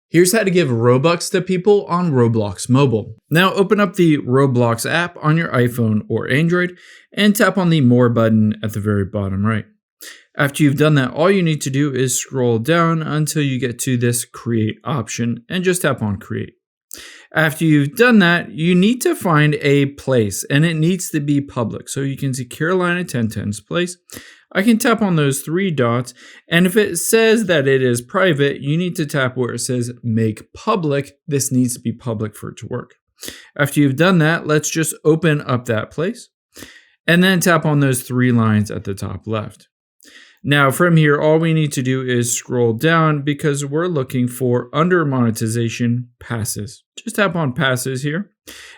Here's how to give Robux to people on Roblox Mobile. Now open up the Roblox app on your iPhone or Android and tap on the More button at the very bottom right. After you've done that, all you need to do is scroll down until you get to this Create option and just tap on Create. After you've done that, you need to find a place and it needs to be public. So you can see Carolina 1010's place. I can tap on those three dots, and if it says that it is private, you need to tap where it says make public. This needs to be public for it to work. After you've done that, let's just open up that place and then tap on those three lines at the top left. Now from here, all we need to do is scroll down because we're looking for under monetization passes. Just tap on passes here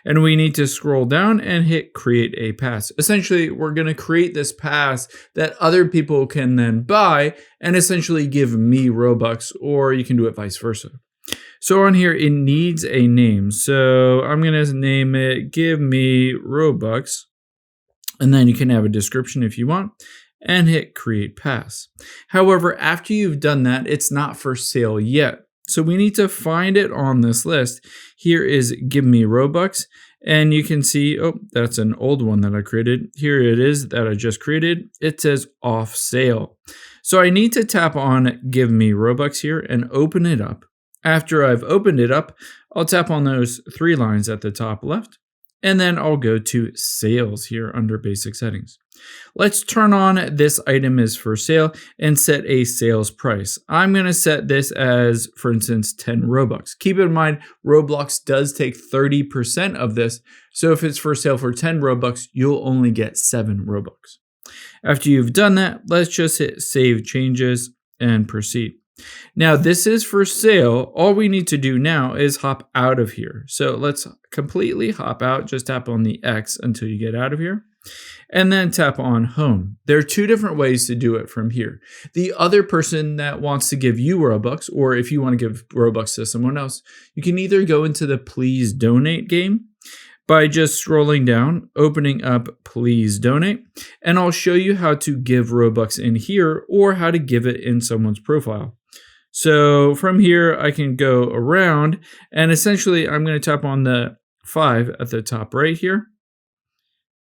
and we need to scroll down and hit create a pass. Essentially, we're going to create this pass that other people can then buy and essentially give me Robux, or you can do it vice versa. So on here, it needs a name. So I'm going to name it Give Me Robux. And then you can have a description if you want, and hit create pass. However, after you've done that, it's not for sale yet. So we need to find it on this list. Here is Give Me Robux, and you can see, oh, that's an old one that I created. Here it is that I just created. It says off sale. So I need to tap on Give Me Robux here and open it up. After I've opened it up, I'll tap on those three lines at the top left, and then I'll go to sales here under basic settings. Let's turn on this item is for sale and set a sales price. I'm going to set this as, for instance, 10 Robux. Keep in mind, Roblox does take 30% of this. So if it's for sale for 10 Robux, you'll only get 7 Robux. After you've done that, let's just hit save changes and proceed. Now this is for sale. All we need to do now is hop out of here. So let's completely hop out. Just tap on the X until you get out of here. And then tap on home. There are two different ways to do it from here. The other person that wants to give you Robux, or if you want to give Robux to someone else, you can either go into the Please Donate game by just scrolling down, opening up Please Donate, and I'll show you how to give Robux in here or how to give it in someone's profile. So from here, I can go around and essentially I'm going to tap on the 5 at the top right here.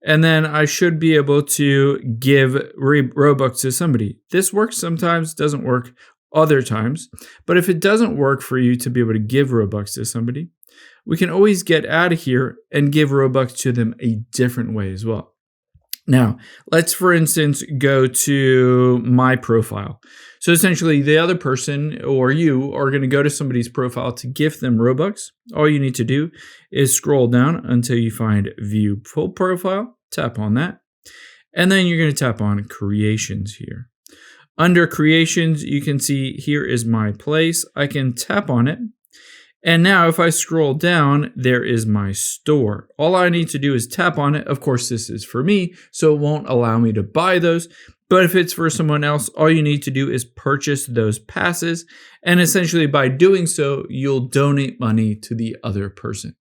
And then I should be able to give Robux to somebody. This works sometimes, doesn't work other times. But if it doesn't work for you to be able to give Robux to somebody, we can always get out of here and give Robux to them a different way as well. Now, let's, for instance, go to my profile. So essentially, the other person or you are going to go to somebody's profile to gift them Robux. All you need to do is scroll down until you find View Full Profile. Tap on that. And then you're going to tap on Creations here. Under Creations, you can see here is my place. I can tap on it. And now if I scroll down, there is my store. All I need to do is tap on it. Of course, this is for me, so it won't allow me to buy those. But if it's for someone else, all you need to do is purchase those passes. And essentially by doing so, you'll donate money to the other person.